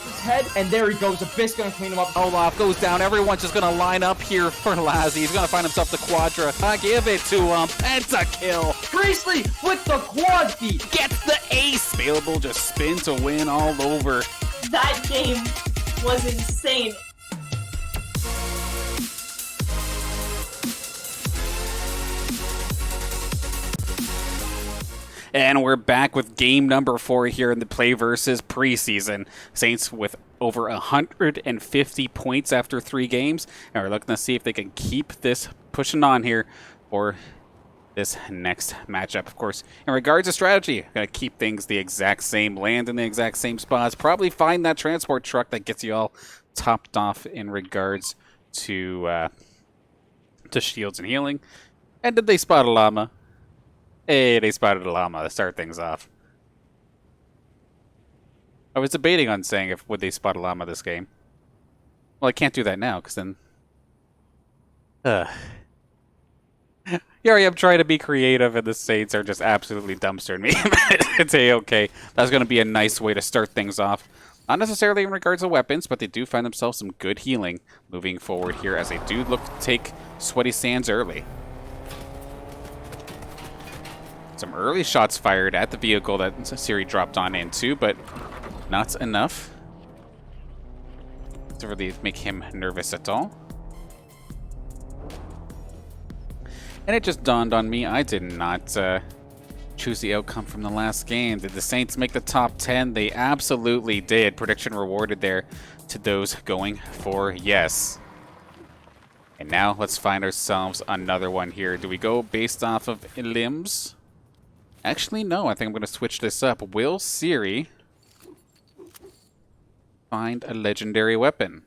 his head, and there he goes. Abyss gonna clean him up. Olaf goes down. Everyone's just gonna line up here for Lazzy. He's gonna find himself the Quadra. Give it to him. Pentakill. Priestley with the quad feed. Gets the ace. Available, just spin to win all over. That game was insane. And we're back with game number 4 here in the PlayVS preseason. Saints with over 150 points after 3 games. And we're looking to see if they can keep this pushing on here for this next matchup. Of course, in regards to strategy, going to keep things the exact same, land in the exact same spots, probably find that transport truck that gets you all topped off in regards to shields and healing. And did they spot a llama? Hey, they spotted a llama to start things off. I was debating on saying would they spot a llama this game. Well, I can't do that now, because then... Here I am trying to be creative, and the Saints are just absolutely dumpstering me. It's A-okay. That's going to be a nice way to start things off. Not necessarily in regards to weapons, but they do find themselves some good healing moving forward here, as they do look to take Sweaty Sands early. Some early shots fired at the vehicle that Siri dropped on into, but not enough to really make him nervous at all. And it just dawned on me, I did not choose the outcome from the last game. Did the Saints make the top 10? They absolutely did. Prediction rewarded there to those going for yes. And now let's find ourselves another one here. Do we go based off of limbs? Actually, no. I think I'm going to switch this up. Will Siri find a legendary weapon?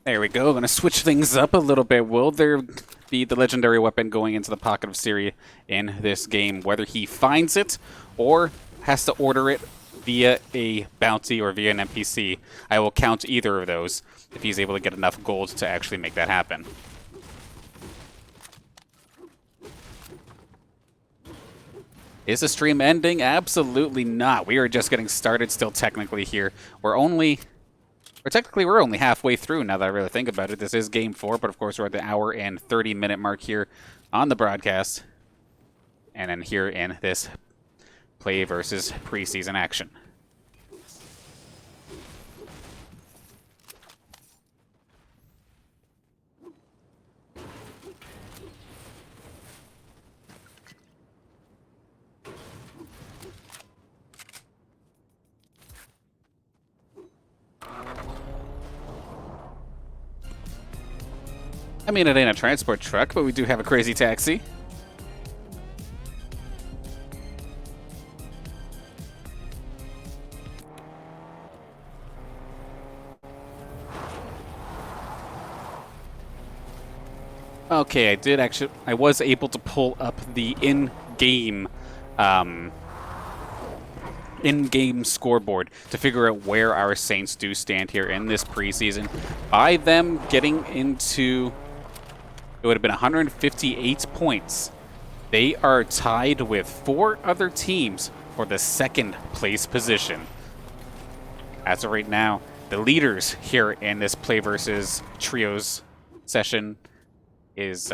There we go. Going to switch things up a little bit. Will there be the legendary weapon going into the pocket of Siri in this game? Whether he finds it or has to order it via a bounty or via an NPC, I will count either of those if he's able to get enough gold to actually make that happen. Is the stream ending? Absolutely not. We are just getting started still technically here. We're only halfway through now that I really think about it. This is game 4, but of course we're at the hour and 30-minute mark here on the broadcast. And then here in this PlayVS preseason action. I mean, it ain't a transport truck, but we do have a crazy taxi. Okay, I was able to pull up the in-game scoreboard to figure out where our Saints do stand here in this preseason. By them getting into... It would have been 158 points. They are tied with 4 other teams for the 2nd place position. As of right now, the leaders here in this PlayVS trios session is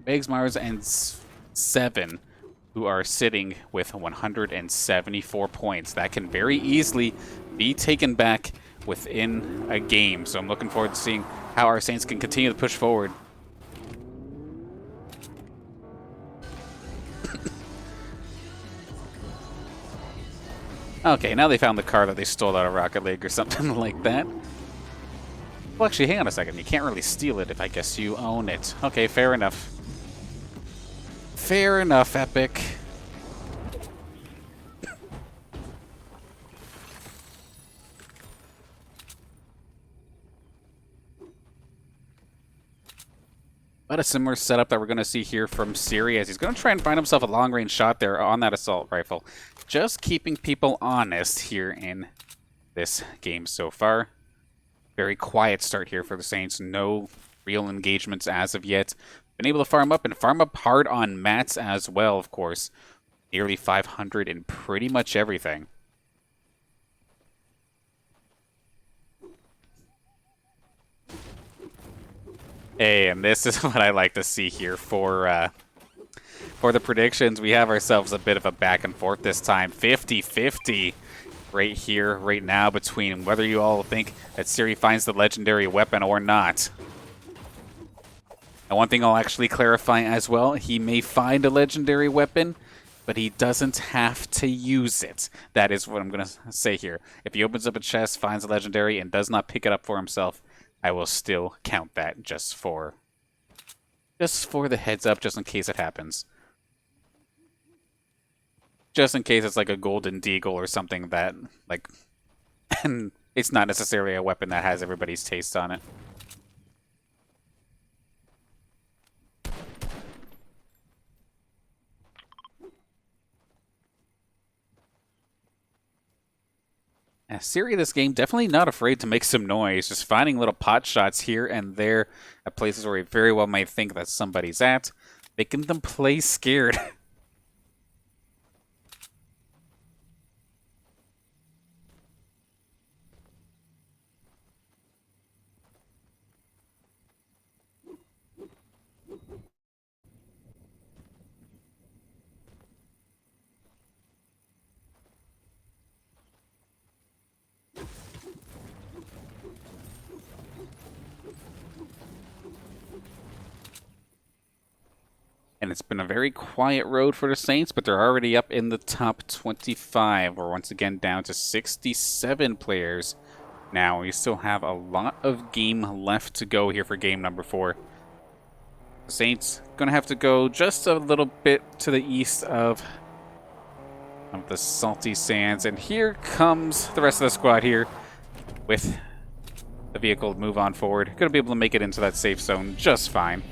Biggs, Mars, and 7, who are sitting with 174 points. That can very easily be taken back within a game. So I'm looking forward to seeing how our Saints can continue to push forward. Okay, now they found the car that they stole out of Rocket League or something like that. Well, actually, hang on a second. You can't really steal it if I guess you own it. Okay, fair enough. Fair enough, Epic. But a similar setup that we're going to see here from Siri, as he's going to try and find himself a long-range shot there on that assault rifle. just keeping people honest here in this game so far. Very quiet start here for the Saints. No real engagements as of yet. Been able to farm up, and farm up hard on mats as well, of course. Nearly 500 in pretty much everything. Hey, and this is what I like to see here for the predictions. We have ourselves a bit of a back and forth this time. 50-50 right here, right now, between whether you all think that Siri finds the legendary weapon or not. And one thing I'll actually clarify as well, he may find a legendary weapon, but he doesn't have to use it. That is what I'm going to say here. If he opens up a chest, finds a legendary, and does not pick it up for himself, I will still count that just for the heads up, just in case it happens. Just in case it's like a golden deagle or something that, like, and it's not necessarily a weapon that has everybody's taste on it. Siri, this game, definitely not afraid to make some noise, just finding little pot shots here and there at places where he very well might think that somebody's at, making them play scared. And it's been a very quiet road for the Saints, but they're already up in the top 25. We're once again down to 67 players. Now, we still have a lot of game left to go here for game number 4. The Saints going to have to go just a little bit to the east of the salty sands. And here comes the rest of the squad here with the vehicle to move on forward. Going to be able to make it into that safe zone just fine.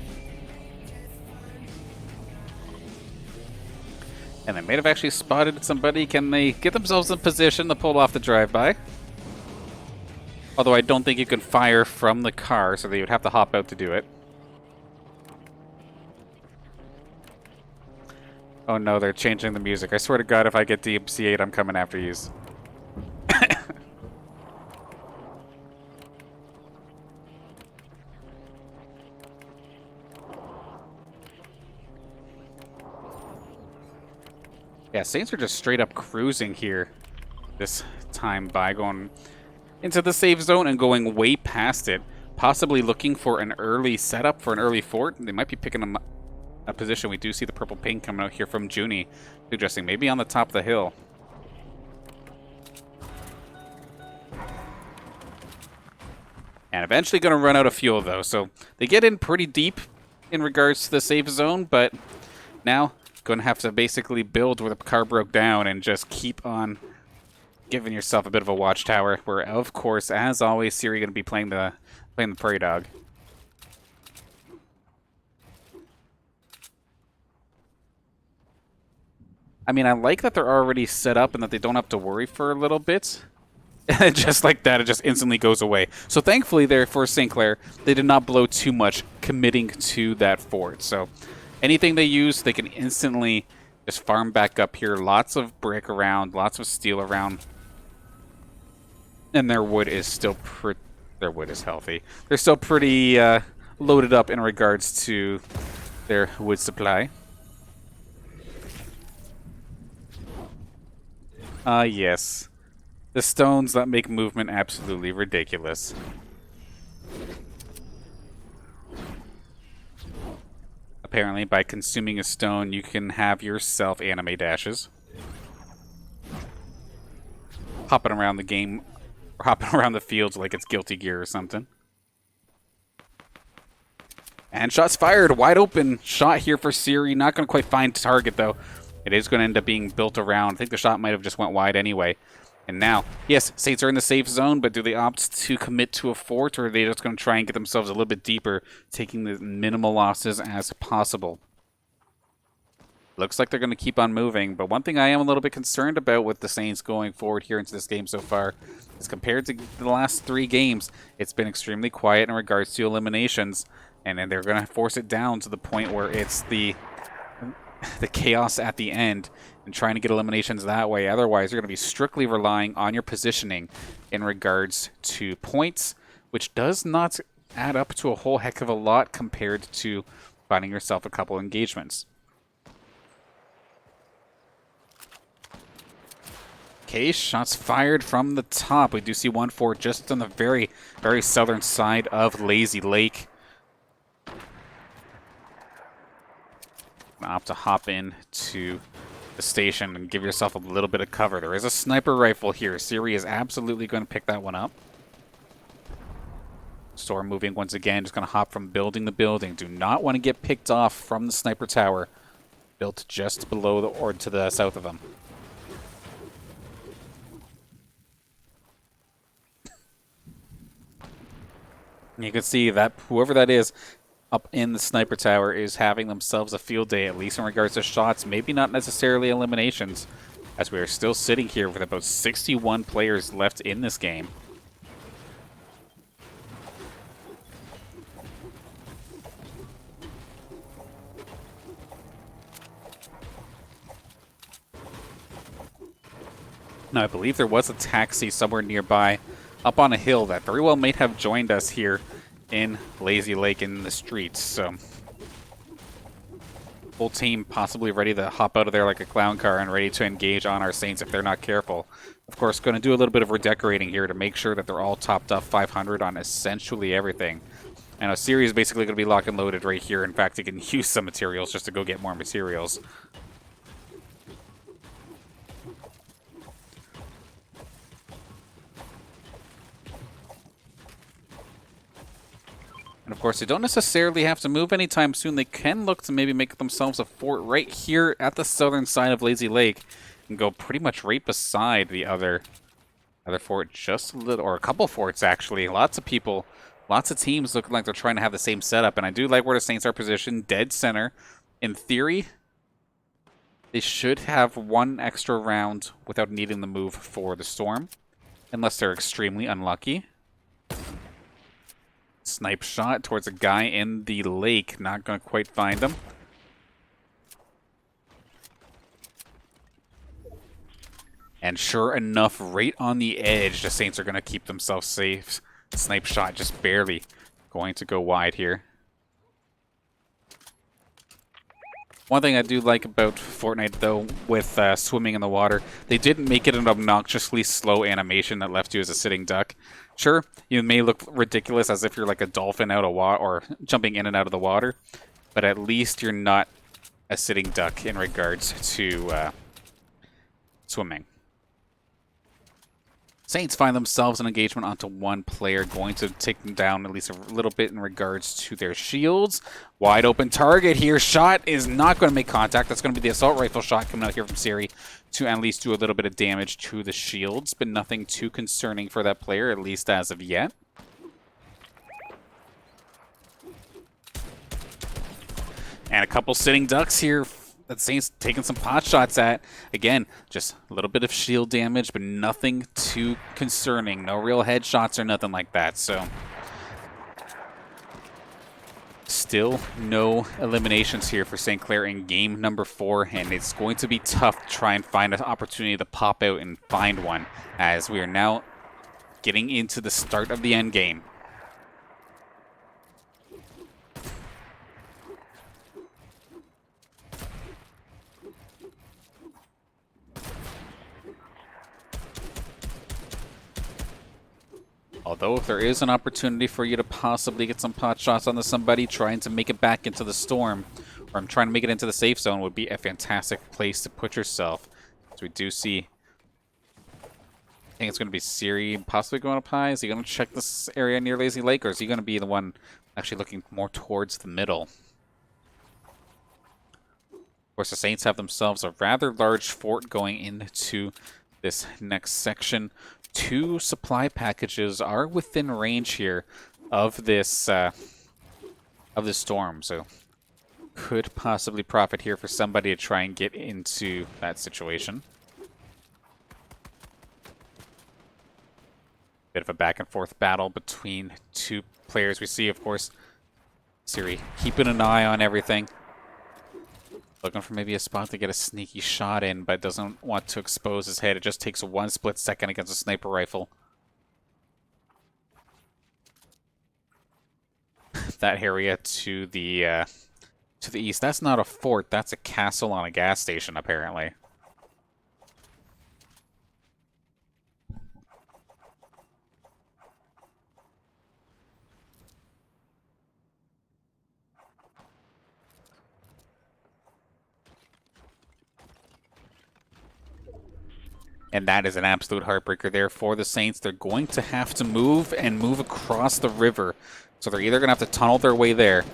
And they may have actually spotted somebody. Can they get themselves in position to pull off the drive-by? Although I don't think you can fire from the car, so they would have to hop out to do it. Oh no, they're changing the music. I swear to God, if I get DMC8, I'm coming after yous. Yeah, Saints are just straight up cruising here this time by going into the safe zone and going way past it, possibly looking for an early setup for an early fort. They might be picking a position. We do see the purple paint coming out here from Junie, suggesting maybe on the top of the hill. And eventually going to run out of fuel, though, so they get in pretty deep in regards to the safe zone, but now going to have to basically build where the car broke down and just keep on giving yourself a bit of a watchtower. Where, of course, as always, Siri going to be playing the prairie dog. I mean, I like that they're already set up and that they don't have to worry for a little bit. And just like that, it just instantly goes away. So thankfully there for St. Clair, they did not blow too much committing to that fort. So anything they use, they can instantly just farm back up here. Lots of brick around, lots of steel around. And their wood is still their wood is healthy. They're still pretty loaded up in regards to their wood supply. Yes. The stones that make movement absolutely ridiculous. Apparently, by consuming a stone, you can have yourself anime dashes. Hopping around the game, or hopping around the fields like it's Guilty Gear or something. And shots fired, wide open shot here for Siri. Not going to quite find target, though. It is going to end up being built around. I think the shot might have just went wide anyway. And now, yes, Saints are in the safe zone, but do they opt to commit to a fort, or are they just going to try and get themselves a little bit deeper, taking the minimal losses as possible? Looks like they're going to keep on moving, but one thing I am a little bit concerned about with the Saints going forward here into this game so far is compared to the last 3 games, it's been extremely quiet in regards to eliminations, and then they're going to force it down to the point where it's the chaos at the end and trying to get eliminations that way. Otherwise, you're going to be strictly relying on your positioning in regards to points, which does not add up to a whole heck of a lot compared to finding yourself a couple engagements. Okay, shots fired from the top. We do see 1-4 just on the very, very southern side of Lazy Lake. Now have to hop in to the station and give yourself a little bit of cover. There is a sniper rifle here. Siri is absolutely going to pick that one up. Storm moving once again, just going to hop from building to building. Do not want to get picked off from the sniper tower built just below the or to the south of them. You can see that whoever that is up in the sniper tower is having themselves a field day, at least in regards to shots, maybe not necessarily eliminations, as we are still sitting here with about 61 players left in this game. Now, I believe there was a taxi somewhere nearby up on a hill that very well may have joined us here in Lazy Lake in the streets. So, full team possibly ready to hop out of there like a clown car and ready to engage on our Saints if they're not careful. Of course, going to do a little bit of redecorating here to make sure that they're all topped up 500 on essentially everything. And a series is basically going to be lock and loaded right here. In fact, you can use some materials just to go get more materials. And of course, they don't necessarily have to move anytime soon. They can look to maybe make themselves a fort right here at the southern side of Lazy Lake and go pretty much right beside the other fort, just a little, or a couple forts actually. Lots of people, lots of teams looking like they're trying to have the same setup. And I do like where the Saints are positioned, dead center. In theory, they should have one extra round without needing to move for the storm, unless they're extremely unlucky. Snipe shot towards a guy in the lake. Not going to quite find him. And sure enough, right on the edge, the Saints are going to keep themselves safe. Snipe shot just barely going to go wide here. One thing I do like about Fortnite, though, with swimming in the water, they didn't make it an obnoxiously slow animation that left you as a sitting duck. Sure, you may look ridiculous as if you're like a dolphin out of water or jumping in and out of the water, but at least you're not a sitting duck in regards to swimming. Saints find themselves an engagement onto one player, going to take them down at least a little bit in regards to their shields. Wide open target here. Shot is not going to make contact. That's going to be the assault rifle shot coming out here from Siri to at least do a little bit of damage to the shields, but nothing too concerning for that player, at least as of yet. And a couple sitting ducks here that Saints taking some pot shots at. Again, just a little bit of shield damage, but nothing too concerning. No real headshots or nothing like that. So, still no eliminations here for St. Clair in game number 4, and it's going to be tough to try and find an opportunity to pop out and find one, as we are now getting into the start of the end game. Although if there is an opportunity for you to possibly get some pot shots onto somebody trying to make it back into the storm, or I'm trying to make it into the safe zone, would be a fantastic place to put yourself. So we do see, I think it's going to be Siri possibly going up high. Is he going to check this area near Lazy Lake, or is he going to be the one actually looking more towards the middle? Of course, the Saints have themselves a rather large fort going into this next section. 2 supply packages are within range here of this storm, so could possibly profit here for somebody to try and get into that situation. Bit of a back and forth battle between two players. We see, of course, Siri keeping an eye on everything. Looking for maybe a spot to get a sneaky shot in, but doesn't want to expose his head. It just takes 1 split second against a sniper rifle. That area to the east. That's not a fort. That's a castle on a gas station, apparently. And that is an absolute heartbreaker there for the Saints. They're going to have to move and move across the river. So they're either going to have to tunnel their way there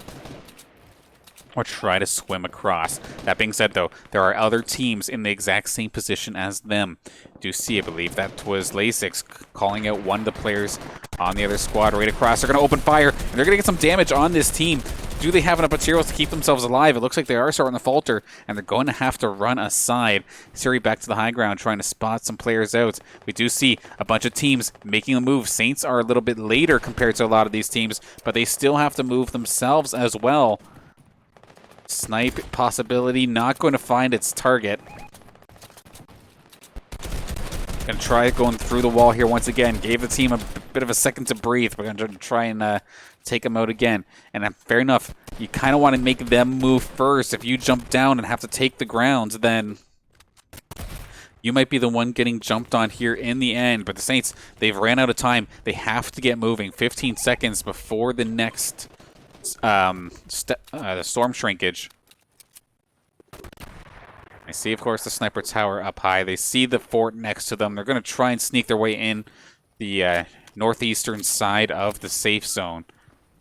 or try to swim across. That being said, though, there are other teams in the exact same position as them. Do see, I believe that was Lasix calling out one of the players on the other squad right across. They're going to open fire, and they're going to get some damage on this team. Do they have enough materials to keep themselves alive? It looks like they are starting to falter, and they're going to have to run aside. Siri back to the high ground, trying to spot some players out. We do see a bunch of teams making a move. Saints are a little bit later compared to a lot of these teams, but they still have to move themselves as well. Snipe possibility, not going to find its target. Gonna try going through the wall here once again. Gave the team a bit of a second to breathe. We're gonna try and take them out again. And fair enough, you kind of want to make them move first. If you jump down and have to take the ground, then you might be the one getting jumped on here in the end. But the Saints, they've ran out of time. They have to get moving. 15 seconds before the next the storm shrinkage. I see, of course, the sniper tower up high. They see the fort next to them. They're going to try and sneak their way in the northeastern side of the safe zone.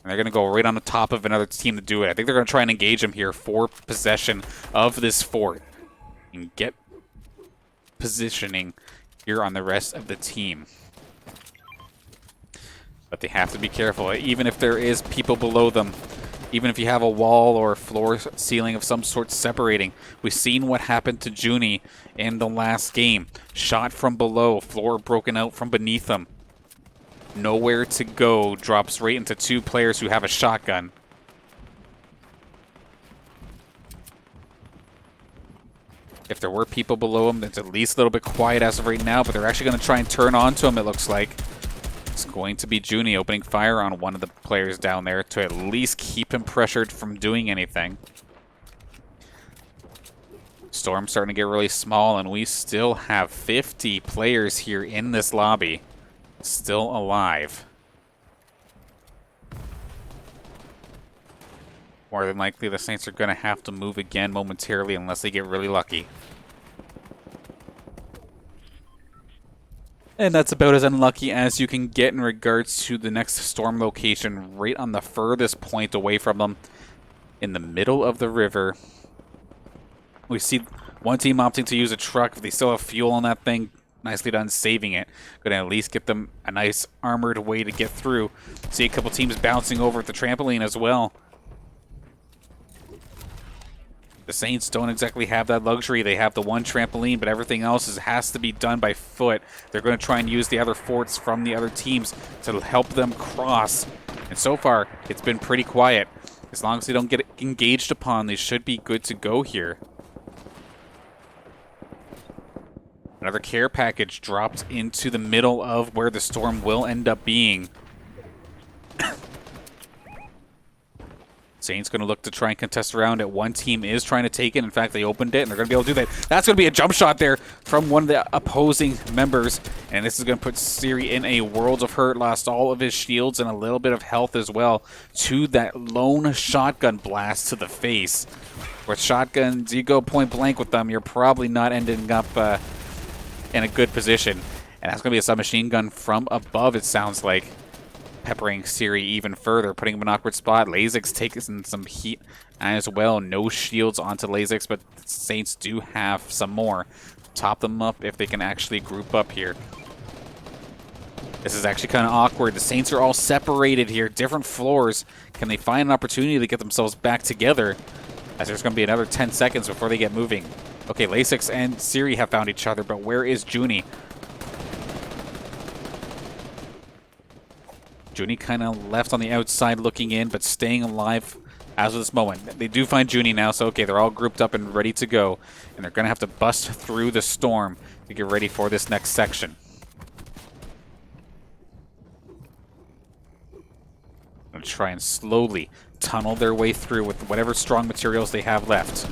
And they're going to go right on the top of another team to do it. I think they're going to try and engage them here for possession of this fort and get positioning here on the rest of the team. But they have to be careful, even if there is people below them. Even if you have a wall or a floor ceiling of some sort separating. We've seen what happened to Junie in the last game. Shot from below, floor broken out from beneath them. Nowhere to go, drops right into two players who have a shotgun. If there were people below him, it's at least a little bit quiet as of right now, but they're actually going to try and turn onto him, it looks like. It's going to be Junie opening fire on one of the players down there to at least keep him pressured from doing anything. Storm's starting to get really small, and we still have 50 players here in this lobby still alive. More than likely, the Saints are going to have to move again momentarily unless they get really lucky. And that's about as unlucky as you can get in regards to the next storm location, right on the furthest point away from them, in the middle of the river. We see one team opting to use a truck. If they still have fuel on that thing, nicely done saving it. Going to at least get them a nice armored way to get through. See a couple teams bouncing over at the trampoline as well. The Saints don't exactly have that luxury. They have the one trampoline, but everything else has to be done by foot. They're going to try and use the other forts from the other teams to help them cross. And so far, it's been pretty quiet. As long as they don't get engaged upon, they should be good to go here. Another care package dropped into the middle of where the storm will end up being. Saints going to look to try and contest around it. One team is trying to take it. In fact, they opened it, and they're going to be able to do that. That's going to be a jump shot there from one of the opposing members. And this is going to put Siri in a world of hurt. Lost all of his shields and a little bit of health as well to that lone shotgun blast to the face. With shotguns, you go point blank with them, you're probably not ending up in a good position. And that's going to be a submachine gun from above, it sounds like. Peppering Siri even further, putting him in an awkward spot. Lasix taking some heat as well. No shields onto Lasix, but the Saints do have some more. Top them up if they can actually group up here. This is actually kind of awkward. The Saints are all separated here, different floors. Can they find an opportunity to get themselves back together? as there's going to be another 10 seconds before they get moving. Okay, Lasix and Siri have found each other, but where is Junie? Junie kind of left on the outside looking in, but staying alive as of this moment. They do find Junie now, so okay, they're all grouped up and ready to go. And they're going to have to bust through the storm to get ready for this next section. Going to try and slowly tunnel their way through with whatever strong materials they have left.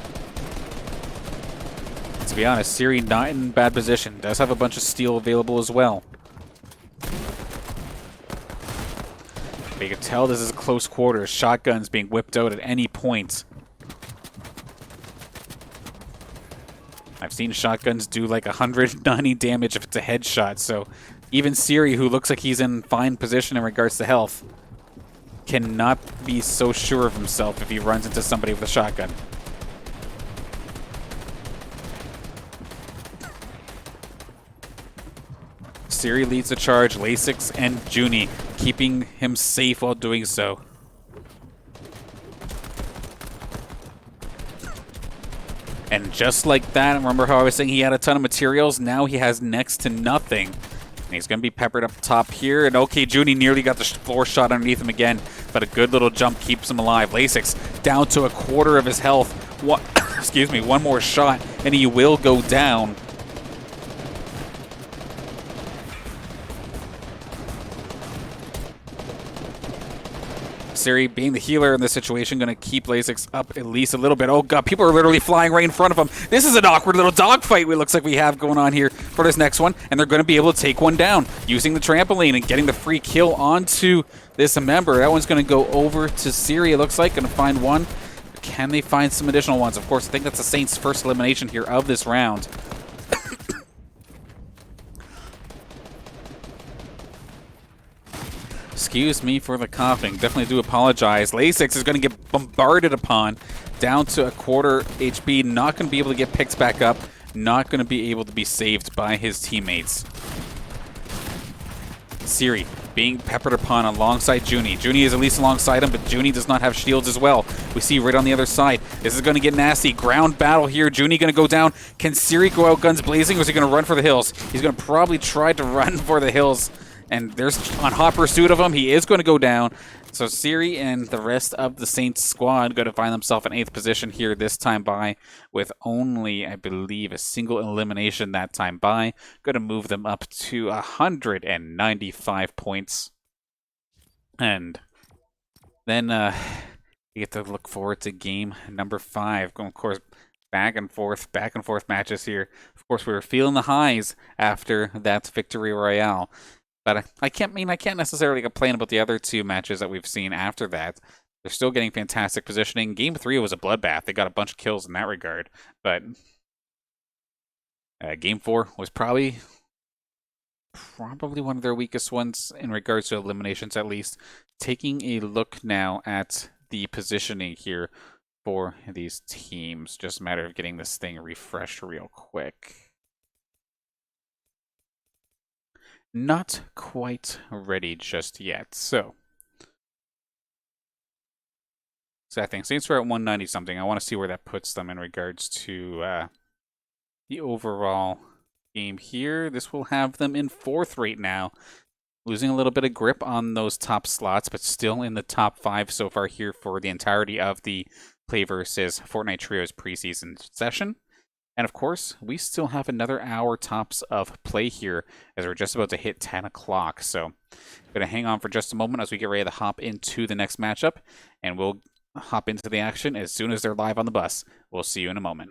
To be honest, Siri not in bad position. Does have a bunch of steel available as well. But you can tell this is a close quarters. Shotguns being whipped out at any point. I've seen shotguns do like 190 damage if it's a headshot, so even Siri, who looks like he's in fine position in regards to health, cannot be so sure of himself if he runs into somebody with a shotgun. Siri leads the charge, Lasix and Junie keeping him safe while doing so. And just like that, remember how I was saying he had a ton of materials? Now he has next to nothing. And he's going to be peppered up top here. And okay, Junie nearly got the floor shot underneath him again, but a good little jump keeps him alive. Lasix down to a quarter of his health. What? Excuse me, one more shot, and he will go down. Siri, being the healer in this situation, going to keep Lasix up at least a little bit. Oh god, people are literally flying right in front of him. This is an awkward little dogfight it looks like we have going on here for this next one, and they're going to be able to take one down using the trampoline and getting the free kill onto this member. That one's going to go over to Siri, it looks like, going to find one. Can they find some additional ones? Of course, I think that's the Saints' first elimination here of this round. Excuse me for the coughing. Definitely do apologize. Lasix is going to get bombarded upon. Down to a quarter HP. Not going to be able to get picked back up. Not going to be able to be saved by his teammates. Siri being peppered upon alongside Junie. Junie is at least alongside him, but Junie does not have shields as well. We see right on the other side. This is going to get nasty. Ground battle here. Junie going to go down. Can Siri go out guns blazing, or is he going to run for the hills? He's going to probably try to run for the hills. And there's on hot pursuit of him. He is going to go down. So Siri and the rest of the Saints squad going to find themselves in 8th position here this time by, with only, I believe, a single elimination that time by. Going to move them up to 195 points. And then you get to look forward to game number 5. Going, of course, back and forth matches here. Of course, we were feeling the highs after that victory royale. But I can't necessarily complain about the other two matches that we've seen after that. They're still getting fantastic positioning. Game 3 was a bloodbath. They got a bunch of kills in that regard. But Game 4 was probably one of their weakest ones in regards to eliminations, at least. Taking a look now at the positioning here for these teams. Just a matter of getting this thing refreshed real quick. Not quite ready just yet. So I think Saints are at 190 something. I want to see where that puts them in regards to the overall game here. This will have them in 4th right now, losing a little bit of grip on those top slots, but still in the top 5 so far here for the entirety of the PlayVS Fortnite Trios preseason session. And of course, we still have another hour tops of play here as we're just about to hit 10 o'clock. So I'm going to hang on for just a moment as we get ready to hop into the next matchup. And we'll hop into the action as soon as they're live on the bus. We'll see you in a moment.